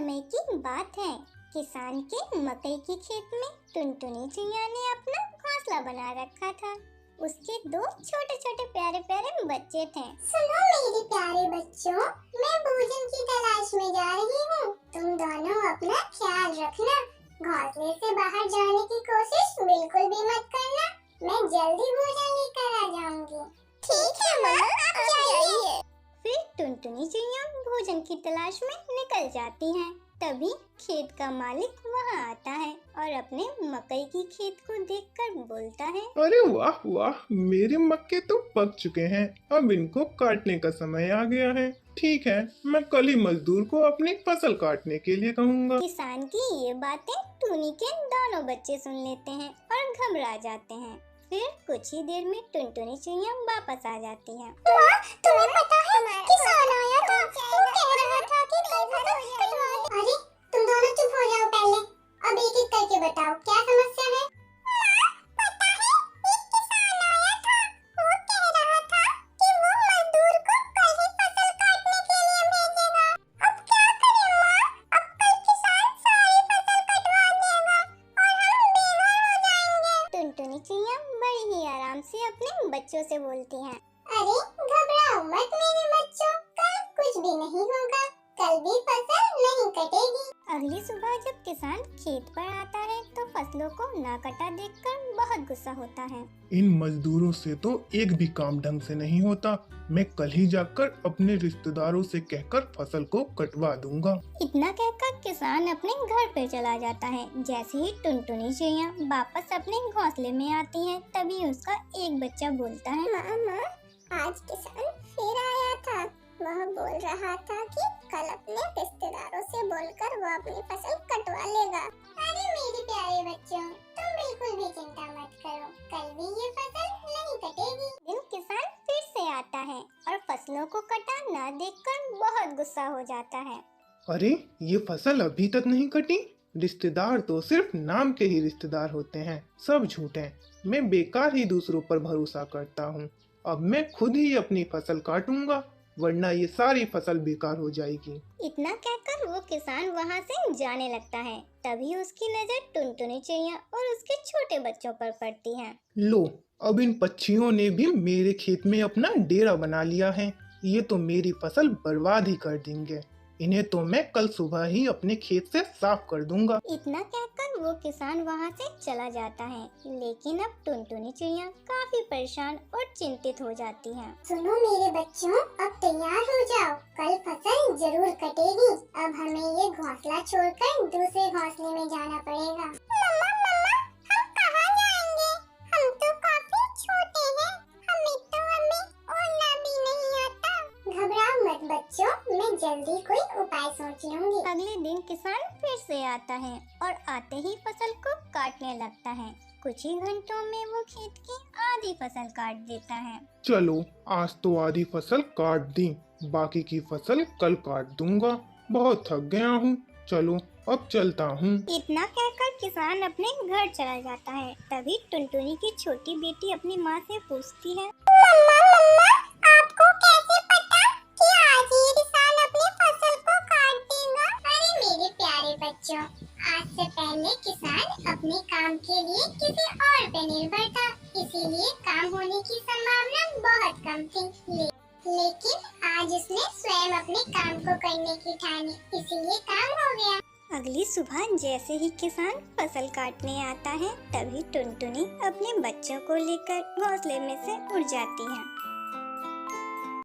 समय की बात है। किसान के मकई के खेत में टुनटुनी चिड़िया ने अपना घोंसला बना रखा था। उसके दो छोटे छोटे प्यारे प्यारे बच्चे थे। सुनो मेरे प्यारे बच्चों, मैं भोजन की तलाश में जा रही हूँ। तुम दोनों अपना ख्याल रखना। घोंसले से बाहर जाने की कोशिश बिल्कुल भी मत करना। मैं जल्दी भोजन लेकर आ जाऊंगी। ठीक है माँ, आप जाइए। फिर टुनटुनी चिड़िया भोजन की तलाश में निकल जाती हैं। तभी खेत का मालिक वहाँ आता है और अपने मकई की खेत को देखकर बोलता है, अरे वाह वाह, मेरे मक्के तो पक चुके हैं। अब इनको काटने का समय आ गया है। ठीक है, मैं कल ही मजदूर को अपनी फसल काटने के लिए कहूँगा। किसान की ये बातें टूनी के दोनों बच्चे सुन लेते हैं और घबरा जाते हैं। फिर कुछ ही देर में टुनटुनी चिड़िया वापस आ जाती है। माँ, तुम्हें पता है किसान आया था। वो कह रहा था कि फसल कटवा दे। अरे तुम दोनों चुप हो जाओ पहले। अब एक एक करके बताओ क्या समस्या है। माँ, पता है एक किसान आया था। वो कह रहा था कि वो मजदूर को कल ही फसल काटने के लिए भेजेगा। अब क्या करें माँ? अब कल किसान सारी फसल कटवा देगा और हम बेघर हो जाएंगे। टुनटुनी चिड़िया बड़ी ही आराम से अपने बच्चों से बोलती हैं, अरे घबराओ मत मेरे बच्चों, कल कुछ भी नहीं होगा। कल भी फसल नहीं कटेगी। अगली सुबह जब किसान खेत पर आता है तो फसलों को ना कटा देखकर बहुत गुस्सा होता है। इन मजदूरों से तो एक भी काम ढंग से नहीं होता। मैं कल ही जाकर अपने रिश्तेदारों से कहकर फसल को कटवा दूंगा। इतना कहकर किसान अपने घर पे चला जाता है। जैसे ही टुनटुनी चिड़िया वापस अपने घोंसले में आती है तभी उसका एक बच्चा बोलता है, मामा, आज किसान फिर आया था। वह बोल रहा था कि कल अपने रिश्तेदारों से बोलकर वो अपनी फसल कटवा लेगा। अरे मेरे प्यारे बच्चों, तुम बिल्कुल भी चिंता मत करो, कल भी ये फसल नहीं कटेगी। दिन किसान फिर से आता है और फसलों को कटा ना देखकर बहुत गुस्सा हो जाता है। अरे ये फसल अभी तक नहीं कटी। रिश्तेदार तो सिर्फ नाम के ही रिश्तेदार होते हैं, सब झूठ हैं। मैं बेकार ही दूसरों पर भरोसा करता हूँ। अब मैं खुद ही अपनी फसल काटूंगा, वरना ये सारी फसल बेकार हो जाएगी। इतना कहकर वो किसान वहाँ से जाने लगता है। तभी उसकी नजर टुनटुनी चिड़िया और उसके छोटे बच्चों पर पड़ती है। लो, अब इन पक्षियों ने भी मेरे खेत में अपना डेरा बना लिया है। ये तो मेरी फसल बर्बाद ही कर देंगे। इन्हें तो मैं कल सुबह ही अपने खेत से साफ कर दूंगा। इतना कहकर वो किसान वहाँ से चला जाता है। लेकिन अब टुनटुनी चिड़िया काफी परेशान और चिंतित हो जाती है। सुनो मेरे बच्चों, अब तैयार हो जाओ, कल फसल जरूर कटेगी। अब हमें ये घोंसला छोड़कर दूसरे घोंसले में जाना पड़ेगा। मम्मा मम्मा, हम कहाँ जाएंगे? हम तो काफी छोटे हैं, हमें तो अभी उड़ना भी नहीं आता। घबराओ मत बच्चों, मैं जल्दी कोई उपाय सोच लूंगी। अगले दिन किसान फिर से आता है और आते ही फसल को काटने लगता है। कुछ ही घंटों में वो खेत की आधी फसल काट देता है। चलो, आज तो आधी फसल काट दी, बाकी की फसल कल काट दूंगा। बहुत थक गया हूँ, चलो अब चलता हूँ। इतना कहकर किसान अपने घर चला जाता है। तभी टुनटुनी की छोटी बेटी अपनी माँ से पूछती है, मम्मा मम्मा, आपको कैसे पता कि आज ये किसान अपनी फसल को काट देगा? अरे मेरे प्यारे बच्चों, आज से पहले किसान अपने काम के लिए किसी और पे निर्भर था, इसीलिए काम होने की संभावना बहुत कम थी। लेकिन आज उसने स्वयं अपने काम को करने की ठानी, इसीलिए काम हो गया। अगली सुबह जैसे ही किसान फसल काटने आता है तभी टुनटुनी अपने बच्चों को लेकर घोंसले में से उड़ जाती है।